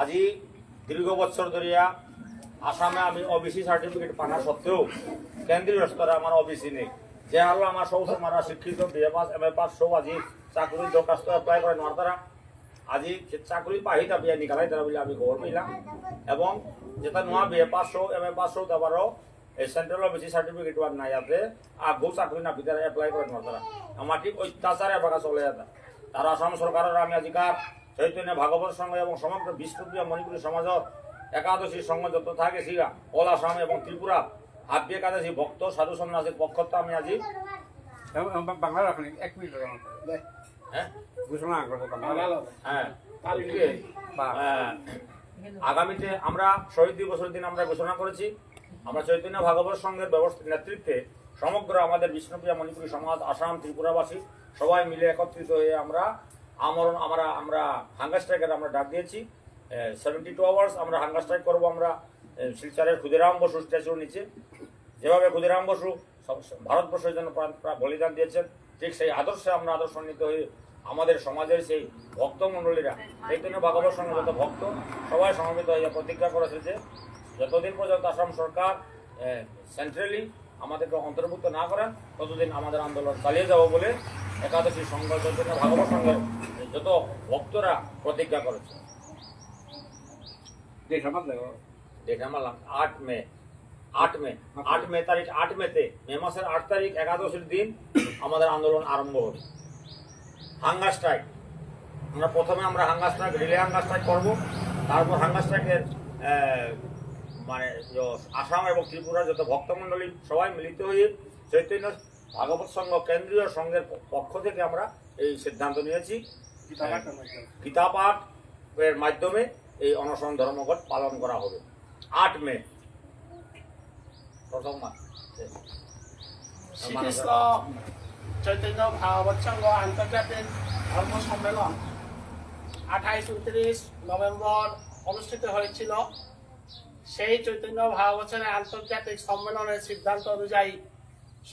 আজি দীর্ঘ বছর ধরিয়া আসামে আমি ওবিসি সার্টিফিকেট পানা সত্ত্বেও কেন্দ্রীয় স্তরে আমার ওবিসি নেই যে হলো আমার সব মারা শিক্ষিত BA pass M A pass সব আজি চাকরি দরখাস্ত এপ্লাই করে নেওয়ার দ্বারা আজি চাকরি পাহিতা বিয়া নিকালাই তারা বলে আমি খবর পেলাম এবং যেটা নোয়া বিএ পাস হোক এম এ পাস হোক তারপরও এই সেন্ট্রাল ওবিসি সার্টিফিকেট আর নাই আছে আগু চাকরি না ভিতরে এপ্লাই করে নেওয়ার দ্বারা আমার ঠিক অত্যাচারে এবার চলে যেত তারা আসাম সরকারের আমি আজিকার চৈতন্য ভাগবত সংঘ এবং সমগ্র বিষ্ণুপ্রিয় মণিপুরী সমাজত একাদশী সংঘ যত থাকে সিগা অল আসাম এবং ত্রিপুরা আব্য একাদশী ভক্ত সাধু সন্ন্যাসীর পক্ষত আমি আজি বাংলা রাখনি 1 মিনিট হ্যাঁ ঘোষণা হ্যাঁ আগামীতে আমরা শহীদ দিবসের দিন আমরা ঘোষণা করেছি আমরা চৈতন্য ভাগবত সংঘের ব্যবস্থা নেতৃত্বে সমগ্র আমাদের বিষ্ণুপ্রিয়া মণিপুরী সমাজ আসাম ত্রিপুরাবাসী সবাই মিলে একত্রিত হয়ে আমরা আমরা হাঙ্গার স্ট্রাইকের আমরা ডাক দিয়েছি 72 আওয়ার্স আমরা হাঙ্গার স্ট্রাইক করবো আমরা শিলচরের ক্ষুদিরাম বসু স্ট্যাচুর নিচে যেভাবে ক্ষুদিরাম বসু ভারতবর্ষের জন্য বলিদান দিয়েছেন ঠিক সেই আদর্শে আমরা আদর্শান্বিত হয়ে আমাদের সমাজের সেই ভক্তমণ্ডলীরা চৈতন্য ভাগবত সংঘ যত ভক্ত সবাই সমবেত হয়ে প্রতিজ্ঞা করেছে যে যতদিন পর্যন্ত আসাম সরকার সেন্ট্রালি আমাদেরকে অন্তর্ভুক্ত না করেন ততদিন আমাদের আন্দোলন চালিয়ে যাব বলে একাদশী সংঘ চৈতন্য ভাগবত সংঘের যত ভক্তরা প্রতিজ্ঞা করেছে। ডেট আমার 8 মে তারিখ 8 মেতে মে মাসের 8 তারিখ একাদশীর দিন আমাদের আন্দোলন আরম্ভ হবে। হাঙ্গার স্ট্রাইক আমরা প্রথমে hunger strike relay hunger strike করবো তারপর হাঙ্গার স্ট্রাইকের মানে আসাম এবং ত্রিপুরার যত ভক্তমণ্ডলী সবাই মিলিত হয়ে চৈতন্য ভাগবত সংঘ কেন্দ্রীয় সংঘের পক্ষ থেকে আমরা এই সিদ্ধান্ত নিয়েছি গীতা পাঠের মাধ্যমে এই অনশন ধর্মঘট পালন করা হবে 8 মে প্রথম মাস শ্রীকৃষ্ণ চৈতন্য ভাগবত সংঘ আন্তর্জাতিক ধর্ম সম্মেলন 28-29 নভেম্বর অনুষ্ঠিত হয়েছিল। সেই চৈতন্য ভাগবতের আন্তর্জাতিক সম্মেলনের সিদ্ধান্ত অনুযায়ী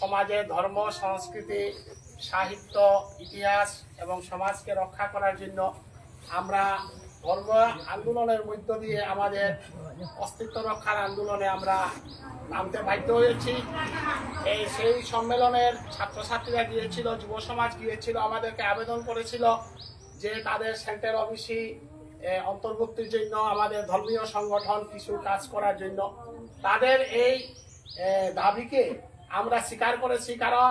সমাজে ধর্ম সংস্কৃতি সাহিত্য ইতিহাস এবং সমাজকে রক্ষা করার জন্য আমরা ধর্ম আন্দোলনের মধ্য দিয়ে আমাদের অস্তিত্ব রক্ষার আন্দোলনে আমরা নামতে বাধ্য হয়েছি। সেই সম্মেলনের ছাত্রছাত্রীরা গিয়েছিল, যুব সমাজ গিয়েছিল, আমাদেরকে আবেদন করেছিল যে তাদের সেন্ট্রাল ওবিসি অন্তর্ভুক্তির জন্য আমাদের ধর্মীয় সংগঠন কিছু কাজ করার জন্য তাদের এই দাবিকে আমরা স্বীকার করেছি। কারণ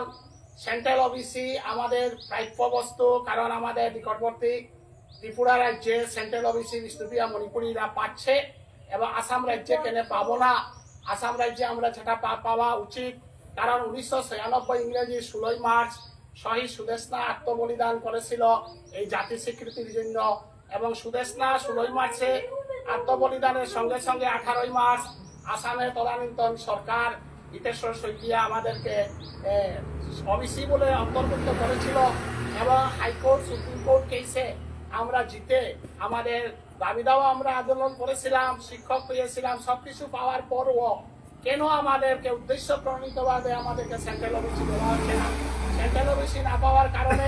সেন্ট্রাল ওবিসি আমাদের প্রাপ্য বস্তু, কারণ আমাদের নিকটবর্তী ত্রিপুরা রাজ্যে সেন্ট্রাল ওবিসি বিষ্ণুপ্রিয়া মণিপুরীরা পাচ্ছে এবং আসাম রাজ্যে কেন পাবো না? আসাম রাজ্যে আমরা সেটা পাওয়া উচিত। কারণ 1996 ইংরেজি 16 মার্চ শহীদ সুদেষ্ণা আত্মবলিদান করেছিল এই জাতি স্বীকৃতির জন্য এবং সুদেষ্ণা 16 মার্চে আত্মবলিদানের সঙ্গে সঙ্গে 18 মার্চ আসামের তদানীন্তন সরকার ইতেশ্বর শইকীয়া আমাদেরকে ওবিসি বলে অন্তর্ভুক্ত করেছিল এবং হাইকোর্ট সুপ্রিম কোর্ট কেসে আমরা জিতে আমাদের দাবি দাওয়া আমরা আন্দোলন করেছিলাম, শিক্ষক পেয়েছিলাম, সবকিছু পাওয়ার পরও কেন আমাদেরকে উদ্দেশ্য প্রণীতভাবে আমাদেরকে সেন্ট্রাল ওবিসি দেওয়া হচ্ছে না? সেন্ট্রাল ওবিসি না পাওয়ার কারণে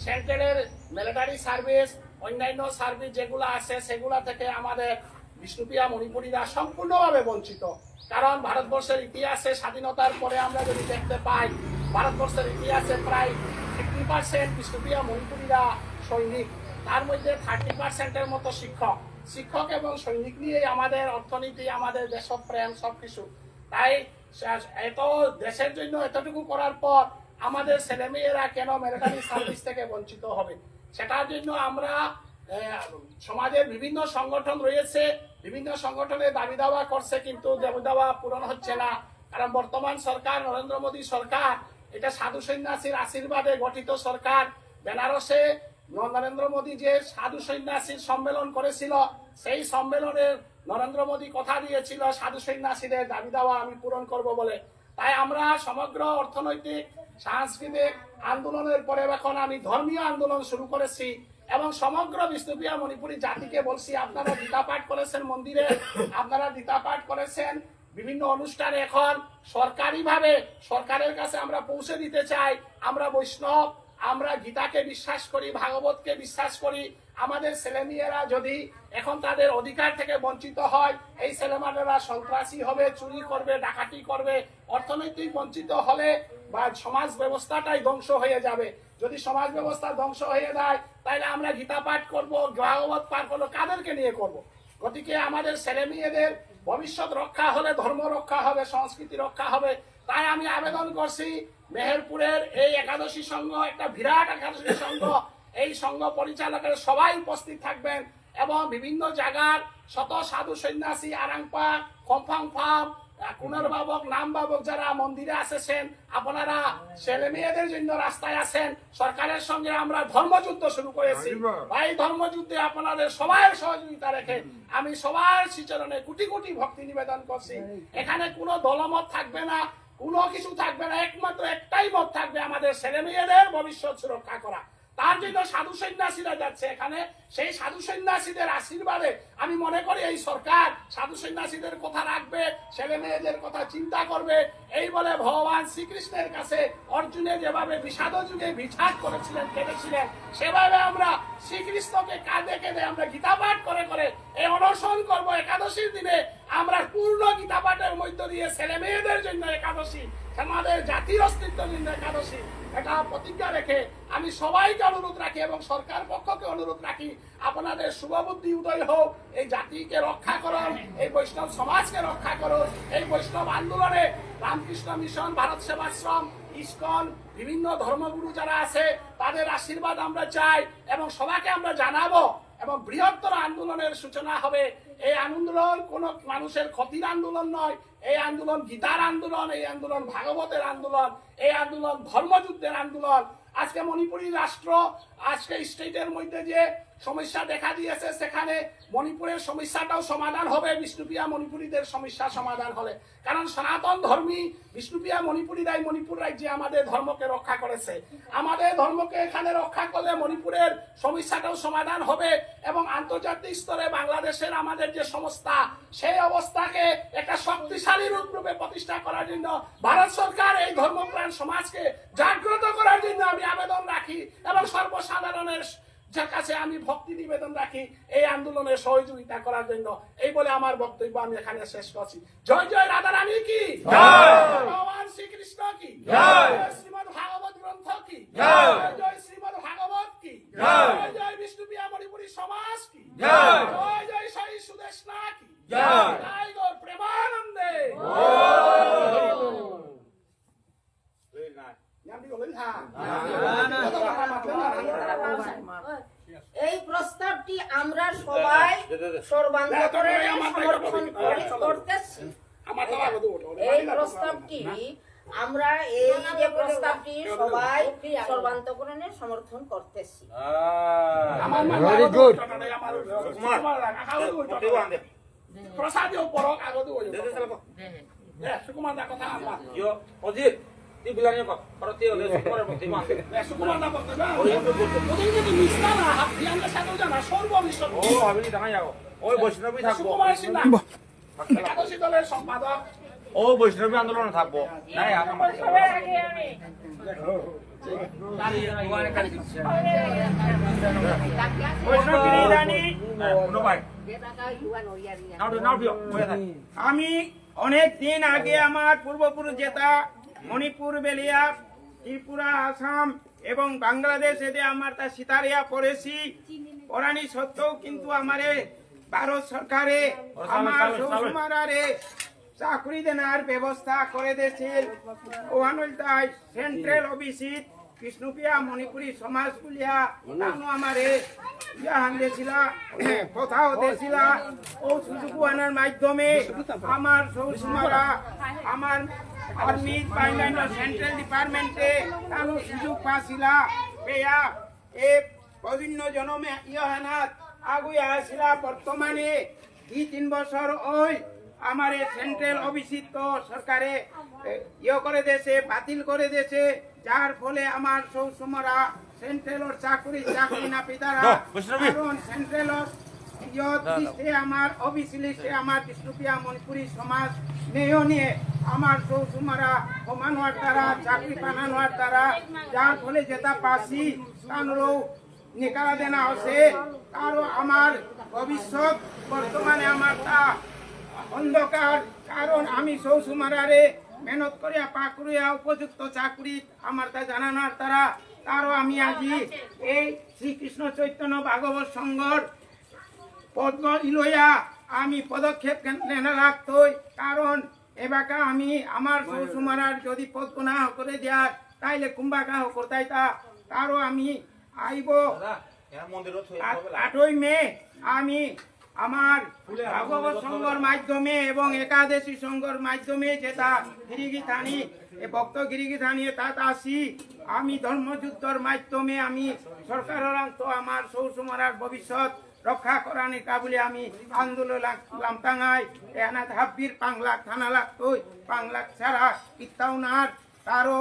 সেন্ট্রালের মিলিটারি সার্ভিস অন্যান্য সার্ভিস যেগুলো আছে সেগুলা থেকে আমাদের বিষ্ণুপ্রিয়া মণিপুরীরা সম্পূর্ণভাবে বঞ্চিত। কারণ ভারতবর্ষের ইতিহাসে স্বাধীনতার পরে আমরা যদি দেখতে পাই ভারতবর্ষের ইতিহাসে প্রায় 50% বিষ্ণুপ্রিয়া মণিপুরীরা সৈনিক, তার মধ্যে 30%-এর মতো শিক্ষক। শিক্ষক এবং সৈনিক নিয়েই আমাদের অর্থনীতি, আমাদের দেশপ্রেম সবকিছু। তাই এত দেশের জন্য এতটুকু করার পর আমাদের ছেলেমেয়েরা কেন মিলিটারি সার্ভিস থেকে বঞ্চিত হবে? সেটার জন্য আমরা সমাজের বিভিন্ন সংগঠন রয়েছে, বিভিন্ন সংগঠনের দাবি দাওয়া করছে, কিন্তু দাবি দাওয়া পূরণ হচ্ছে না। কারণ বর্তমান সরকার, নরেন্দ্র মোদী সরকার, এটা সাধু সন্ন্যাসীর আশীর্বাদে গঠিত সরকার। বেনারসে নরেন্দ্র মোদী যে সাধু সন্ন্যাসীর সম্মেলন করেছিল, সেই সম্মেলনে নরেন্দ্র মোদী কথা দিয়েছিল সাধু সন্ন্যাসীদের দাবি দাওয়া আমি পূরণ করব বলে। তাই আমরা সমগ্র অর্থনৈতিক সাংস্কৃতিক আন্দোলনের পরে এখন আমি ধর্মীয় আন্দোলন শুরু করেছি এবং সমগ্র বিষ্ণুপ্রিয়া মণিপুরী জাতিকে বলছি, আপনারা গীতা পাঠ করেছেন মন্দিরে, আপনারা গীতা পাঠ করেছেন বিভিন্ন অনুষ্ঠানে, এখন সরকারিভাবে সরকারের কাছে আমরা পৌঁছে দিতে চাই আমরা বৈষ্ণব, আমরা গীতাকে বিশ্বাস করি, ভাগবতকে বিশ্বাস করি। আমাদের ছেলেমেয়েরা যদি এখন তাদের অধিকার থেকে বঞ্চিত হয়, এই ছেলেমেয়েরা সন্ত্রাসী হবে, চুরি করবে, ডাকাতি করবে, অর্থনৈতিক বঞ্চিত হলে বা সমাজ ব্যবস্থাটাই ধ্বংস হয়ে যাবে। যদি সমাজ ব্যবস্থা ধ্বংস হয়ে যায়, তাহলে আমরা গীতা পাঠ করব, ভাগবত পাঠ করবো, কাদেরকে নিয়ে করব? গতিকে আমাদের ছেলে মেয়েদের ভবিষ্যৎ রক্ষা হলে ধর্ম রক্ষা হবে, সংস্কৃতি রক্ষা হবে। তাই আমি আবেদন করছি, মেহেরপুরের এই একাদশী সংঘ একটা বিরাট একাদশী সংঘ, এই সংঘ পরিচালকের সবাই উপস্থিত থাকবেন এবং বিভিন্ন জায়গার শত সাধু সন্ন্যাসী, আরাংপা, কম্পাং ফার্ম, কুনার বাবক, নাম বাবক যারা মন্দিরে আসেছেন, আপনারা ছেলে মেয়েদের জন্য রাস্তায় আছেন। সরকারের সঙ্গে আমরা ধর্মযুদ্ধ শুরু করেছি। এই ধর্মযুদ্ধে আপনাদের সবার সহযোগিতা রেখে আমি সবার শ্রীচরণে কোটি কোটি ভক্তি নিবেদন করছি। এখানে কোনো দলমত থাকবে না, কোনো কিছু থাকবে না, একমাত্র একটাই মত থাকবে, আমাদের ছেলে মেয়েদের ভবিষ্যৎ সুরক্ষা করা। তার জন্য সাধু সন্ন্যাসীরা যাচ্ছে এখানে। সেই সাধু সন্ন্যাসীদের আশীর্বাদে আমি মনে করি এই সরকার সাধু সন্ন্যাসীদের কথা রাখবে, ছেলে মেয়েদের কথা চিন্তা করবে। এই বলে ভগবান শ্রীকৃষ্ণের কাছে অর্জুনে যেভাবে বিষাদ যুগে বিচার করেছিলেন, কেঁদেছিলেন, সেভাবে আমরা শ্রীকৃষ্ণকে কাঁধে কেঁদে আমরা গীতা পাঠ করে করে এই অনশন করবো। একাদশীর দিনে আমরা পূর্ণ গীতা পাঠের মধ্য দিয়ে ছেলে মেয়েদের জন্য একাদশী, আমাদের জাতির অস্তিত্বের জন্য একাদশী, এটা প্রতিজ্ঞা রেখে আমি সবাইকে অনুরোধ রাখি এবং সরকার পক্ষকে অনুরোধ রাখি, আপনাদের শুভবুদ্ধি উদয় হোক, এই জাতিকে রক্ষা করুন, এই বৈষ্ণব সমাজকে রক্ষা করুন। এই বৈষ্ণব আন্দোলনে রামকৃষ্ণ মিশন, ভারত সেবাশ্রম, ইসকন, বিভিন্ন ধর্মগুরু যারা আছে তাদের আশীর্বাদ আমরা চাই এবং সবাইকে আমরা জানাবো এবং বৃহত্তর আন্দোলনের সূচনা হবে। এই আন্দোলন কোন মানুষের ক্ষতির আন্দোলন নয়, এই আন্দোলন গীতার আন্দোলন, এই আন্দোলন ভাগবতের আন্দোলন, এই আন্দোলন ধর্মযুদ্ধের আন্দোলন। আজকে মণিপুরী রাষ্ট্র, আজকে স্টেটের মধ্যে যে সমস্যা দেখা দিয়েছে, সেখানে মণিপুরের সমস্যাটাও সমাধান হবে বিষ্ণুপ্রিয়া মণিপুরীদের সমস্যা সমাধান হলে। কারণ সনাতন ধর্মী বিষ্ণুপ্রিয়া মণিপুরীরাই মণিপুর রাজ্যে আমাদের ধর্মকে রক্ষা করেছে। আমাদের ধর্মকে এখানে রক্ষা করলে মণিপুরের সমস্যাটাও সমাধান হবে এবং আন্তর্জাতিক স্তরে বাংলাদেশের আমাদের যে সংস্থা, সেই অবস্থাকে একটা শক্তিশালী রূপে প্রতিষ্ঠা করার জন্য ভারত সরকার এই ধর্মপ্রাণ সমাজকে জাগ্রত করার জন্য আমি আবেদন রাখি এবং সর্বসাধারণের যার কাছে আমি ভক্তি নিবেদন রাখি এই আন্দোলনে সহযোগিতা করার জন্য। এই বলে আমার বক্তব্য আমি এখানে শেষ করছি। জয় জয় রাধা রানী কি জয়, ভগবান শ্রীকৃষ্ণ কি জয়, শ্রীমদ ভাগবত গ্রন্থ কি জয়, জয় শ্রীমদ ভাগবত কি জয়, জয় বিষ্ণুপ্রিয়া মণিপুরী সমাজ কি জয়, জয় জয় সাই সুদেশনা কি জয়, জয় গৌর প্রেমানন্দে। এই প্রস্তাবটি আমরা সবাই সর্বান্তকরণে সমর্থন করতেছি। এই প্রস্তাবটি আমরা এই যে প্রস্তাবটি সবাই সর্বান্তকরণে সমর্থন করতেছি। Very good. প্রসাদীয় পরক আগত সুকুমার দা কথা আমার অজিত তুই বিলানি কর করতে হলে সুকুমারের মধ্যে মানতে সুকুমার দা বলতে না ওদের যদি মিস্তা না হাত দিয়াঙ্গা সাথে জানা সর্ববিশ্ব ও ভাবিনি দেখা যাবো ওই বৈষ্ণবী থাকবো, সুকুমার সিনহা একাদশী দলের সম্পাদক, ও বৈষ্ণবী আন্দোলনে থাকবো। নাই আমার আমি অনেক দিন আগে আমার পূর্বপুরুষ যেটা মণিপুর, বেলিয়া, ত্রিপুরা, আসাম এবং বাংলাদেশ এতে আমার তা সিতারিয়া পড়েছি পড়ানি সত্ত্বেও কিন্তু আমারে ভারত সরকারে আমার শ্বশুরমারারে চাকরি দেনার ব্যবস্থা করে দিয়েছিল ওহানলতাই সেন্ট্রাল অফিসিত কৃষ্ণপিয়া মণিপুরী সমাজ বলিয়া নানো আমারে জাহান দিয়েছিলা কোথাও দিয়েছিলা ও সুযোগ আনার মাধ্যমে আমার শ্বশুরমারা আমার আর্মি বাইনান্য সেন্ট্রাল ডিপার্টমেন্টে তানো সুযোগ পাছিলা পেয়া এ বিভিন্ন জনমে ইহানাত আগুয়া আসিলা বর্তমানে 2-3 বছর ওই আমার সেন্ট্রাল অফিসিত তো সরকারে করে দিয়েছে বাতিল করে দিয়েছে যার ফলে আমার শ্বশুরমারা সেন্ট্রালর চাকরি না পিতারা কারণ সেন্ট্রালর আমার অফিস লিস্টে আমার বিষ্ণুপ্রিয়া মণিপুরী সমাজ নেও নিয়ে আমার শ্বশুরমারা সমান হওয়ার দ্বারা চাকরি পানান হওয়ার দ্বারা যার ফলে যেটা পাচ্ছি তারও নিকালা দেনা হচ্ছে তারও আমার ভবিষ্যৎ বর্তমানে আমার তা অন্ধকার কারণ আমি শ্বশুরমারারে মেহনত করিয়া পাকড়িয়া উপযুক্ত চাকরি আমার তা জানানোর দ্বারা তারও আমি আজি এই শ্রীকৃষ্ণ চৈতন্য ভাগবত সংঘর পদ্ম ইলইয়া আমি পদক্ষেপ নেনা লাগতই কারণ এবাকা আমি আমার শ্বশুরমারার যদি পদ্ম না করে দেয় তাইলে কুম্বাকা করতাই তারও আমি আইব 8ই মে আমি আমার ভাগবত সংঘর মাধ্যমে এবং একাদশী সংঘর মাধ্যমে যেটা গিরিগি থানি ভক্ত গিরিগি থানি তাত আসি আমি ধর্মযুদ্ধর মাধ্যমে আমি সরকারের তো আমার শ্বশুরমারার ভবিষ্যৎ রক্ষা করানি কাবুলে আমি আন্দোলন লামটাঙ্গাই এনাথ হাব্বির 5 লাখ থানা লাগতই 5 লাখ ছাড়া ইত্তাউনার তারও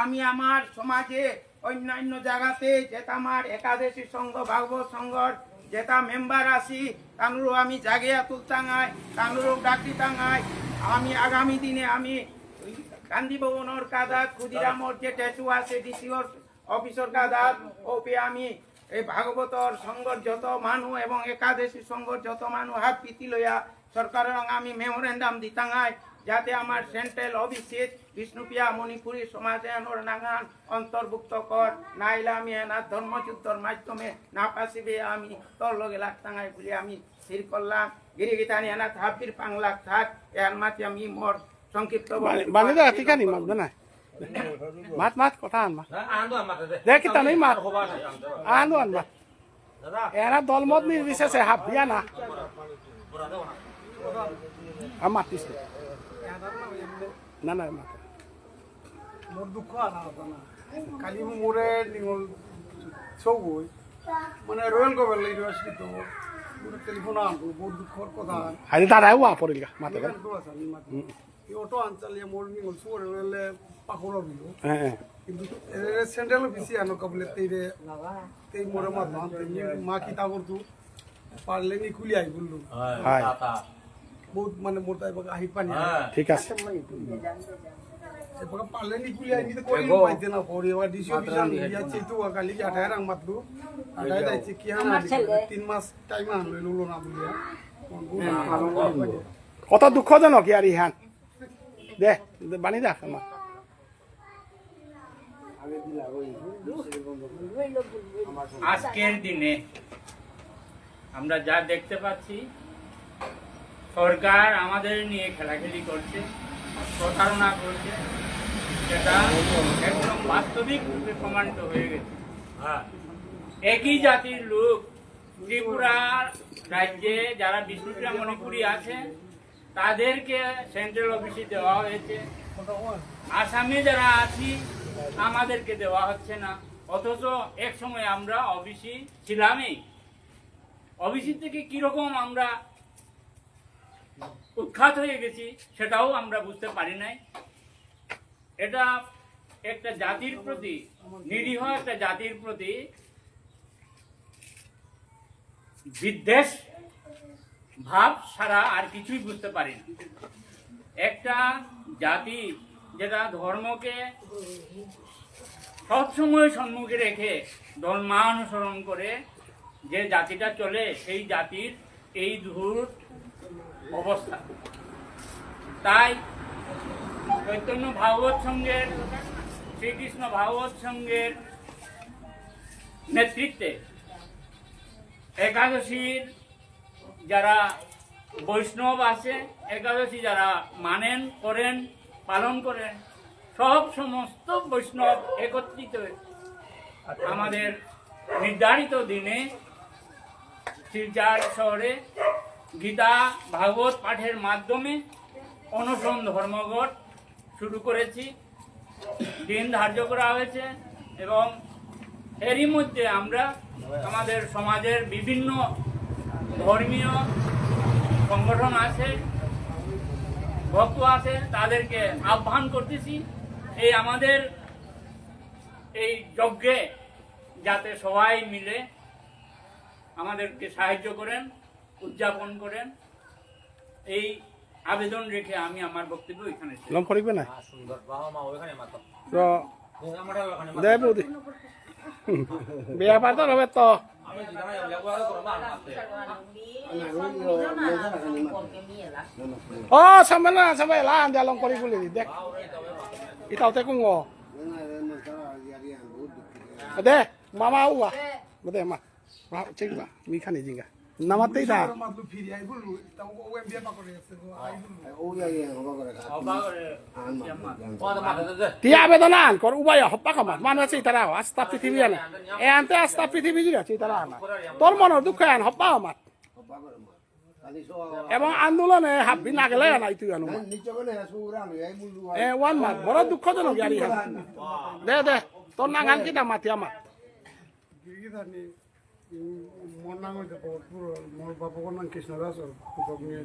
আমি আমার সমাজে অন্যান্য জায়গাতে যেটা আমার একাদশী সংঘ ভাগবত সংঘর যেটা মেম্বার আছি তানুরও আমি জাগিয়া তুলতাঙ্গাই তানুরও ডাকি টাঙ্গাই আমি আগামী দিনে আমি গান্ধী ভবনের কাদাত ক্ষুদিরামর যে ট্যাচু আছে ডিসিওর অফিসর কাদাত ওপে আমি এই ভাগবতর সংঘর যত মানুষ এবং একাদশী সংঘর যত মানুষ হাত পিতি লইয়া সরকারের আমি মেমোরেন্ডাম দিতাঙ্গাই যাতে আমার সেন্ট্রাল অফিসিত বিষ্ণুপ্রিয়া মণিপুরী সমাজে নাগান অন্তর্ভুক্ত কর নাইলে আমি এনার ধর্মযুদ্ধর মাধ্যমে না পাশিবে আমি তোর লগে লাগতাঙ্গাই বলে আমি স্থির করলাম গিরিগিতানি এনাথ হাব্বির 5 লাখ থাক এর মাঝে আমি মোর সংক্ষিপ্ত বানিদা ঠিকানি মাত না মাত কথা আন মাত দেখ কি তানি মাত আনো আন মাত এরা দলমত নির্বিশেষে হাবিয়া না মাতিস না না মাত মোর দুঃখ আলাদা না কালি মোরে নিগল চৌগই মানে রয়্যাল গভর্নমেন্ট ইউনিভার্সিটি তো মোরে টেলিফোন আনতো বহুত দুঃখর কথা আরে দাদাও আ পড়িলগা মাতে এই অটো আনচালিয়ে মোর নিগল সুর রয়্যালে পাখড় দিল হ্যাঁ কিন্তু সেন্ট্রাল অফিসে আনো কাবলে তেরে তেই মোরে মাত মা কি তা করতু পারলে নি খুলি আই বললু হাই বহুত মানে মোর তাই আহি পানি ঠিক আছে Sepakat paling ni kuliah ni kita kau ini na kau dia di sini bisa dia citu kali ada orang matlu ada ada cikian ada 3 mas time an lulu na bulia কত দুঃখজনক ইয়ার ইহান দে বানি দেখ আমার আজকের দিনে আমরা যা দেখতে পাচ্ছি সরকার আমাদের নিয়ে খেলাখেলি করছে প্রতারণা করছে সেটা একদম বাস্তবিক রূপে প্রমাণিত হয়ে গেছে একই জাতির লোক ত্রিপুরা রাজ্যে যারা বিষ্ণুপ্রিয়া মণিপুরী আছে তাদেরকে সেন্ট্রাল অফিসে দেওয়া হয়েছে আসামে যারা আছি আমাদেরকে দেওয়া হচ্ছে না অথচ এক সময় আমরা অফিসি ছিলামই অফিসি থেকে কিরকম আমরা উৎখাত হয়ে গেছি সেটাও আমরা বুঝতে পারি নাই এটা একটা জাতির প্রতি নিরীহ একটা জাতির প্রতি বিদ্বেষ ভাব ছাড়া আর কিছুই বুঝতে পারি না একটা জাতি যেটা ধর্মকে সবসময় সম্মুখে রেখে ধর্মানুসরণ করে যে জাতিটা চলে সেই জাতির এই ধূর অবস্থা তাই চৈতন্য ভাগবত সংঘের শ্রীকৃষ্ণ ভাগবত সংঘের নেতৃত্বে একাদশীর যারা বৈষ্ণব আছে, একাদশী যারা মানেন, করেন, পালন করেন, সমস্ত বৈষ্ণব একত্রিত হয়ে আমাদের নির্ধারিত দিনে শিলচর শহরে গীতা ভাগবত পাঠের মাধ্যমে অনশন ধর্মঘট শুরু করেছি। দিন ধার্য করা হয়েছে এবং এরই মধ্যে আমরা আমাদের সমাজের বিভিন্ন ধর্মীয় সংগঠন আছে, ভক্ত আছে, তাদেরকে আহ্বান করতেছি এই আমাদের এই যজ্ঞে যাতে সবাই মিলে আমাদেরকে সাহায্য করেন, উদযাপন করেন, এই আবেদন রেখে আমি আমার বক্তব্য এখানে শেষ। লম করিবে না সুন্দর বাবা মা ওখানে মাত্র তো আমরা ওখানে দে বৌদি বিয়া পার তো হবে তো আমি জিগানা লাগবা করবা ও sampai lah anda long kori buli dek itaw te kung o ade mama uwa bade ma wa cingga mi khani jinga namate da মাতলু ফিরি আই বলু তাও ও এম বিয়া করে আছে গো I Balu dia bedonan kor ubaya hoppa kamat mana citara asta prithibi ana e ante asta prithibi jira citara ana tor monor dukhan hoppa kamat এবং আন্দোলনে হাবি না গেলে না তুই আনো ওয়ান মাস বড় দুঃখজনক ইয়ারি দে দে তোর নাগান কিটা মাতি আমার গিরিধানি মোর নাম হইতে পুরো মোর বাপর নাম কৃষ্ণদাস পুতক নিয়ে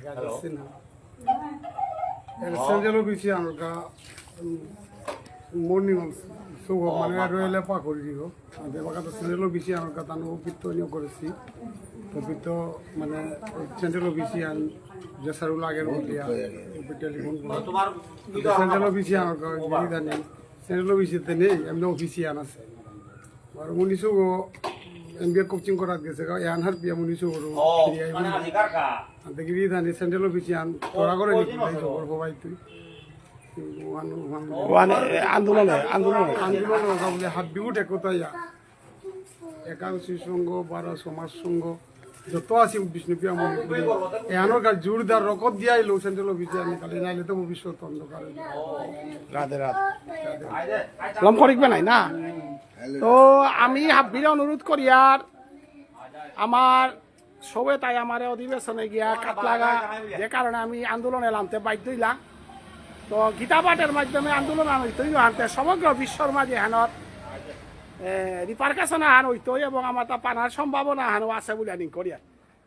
রাজা সিনহা এর সেঞ্জেলো বিচি আনকা মর্নিং সুগ মানে রয়েলে পা করি দিব দেবাকা তো সেঞ্জেলো বিচি আনকা তানো পিত্ত নিয়ে করেছি পবিত্র মানে সেন্ট্রাল অফিসিয়ান যে সারু লাগের বলিয়া টেলিফোন তোমার সেন্ট্রাল অফিসিয়ান গিরিধানি সেন্ট্রাল অফিসিতে নেই এমনি অফিসিয়ান আছে আর উনিশো এমবিএ কোচিং করাত গেছে এনহার পিয়া উনিশো মানে অধিকার কা গিরিধানি সেন্ট্রাল অফিসিয়ান তোরা করে নিবি ভাই তুই আন্দোলনে বলে হাত বিউট একতাই একাদশী সংঘ বারা সমাজ সংঘ যত আছে বিষ্ণুপ্রিয়া মন্দির এহানোর কাজ জোরদার রকত দিয়াই লো সেন্ট্রাল অফিসে আমি কালি নাইলে তো ভবিষ্যৎ অন্ধকার রাধে রাধে লম করিবে নাই না তো আমি হাবিরে অনুরোধ করি আর আমার সবে তাই আমার অধিবেশনে গিয়া কাট লাগা যে কারণে আমি আন্দোলনে নামতে বাধ্য হইলাম তো গীতা পাঠের মাধ্যমে আন্দোলন তৈরি আনতে সমগ্র বিশ্বর মাঝে হেনত রিপার্কাশন আহান হইতো এবং আমার তা পানার সম্ভাবনা আহানো আছে বলে আনি করিয়া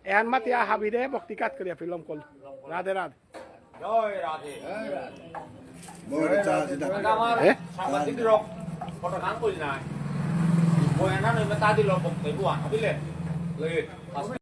এহান মাতিয়া হাবিরে বক্তিকাত করিয়া ফিলম কল রাধে রাধে জয় রাধে আমার সাংবাদিক রক ফটো কান করি না বয়ানা নইবে তা দিল বক্তব্য বুঝলে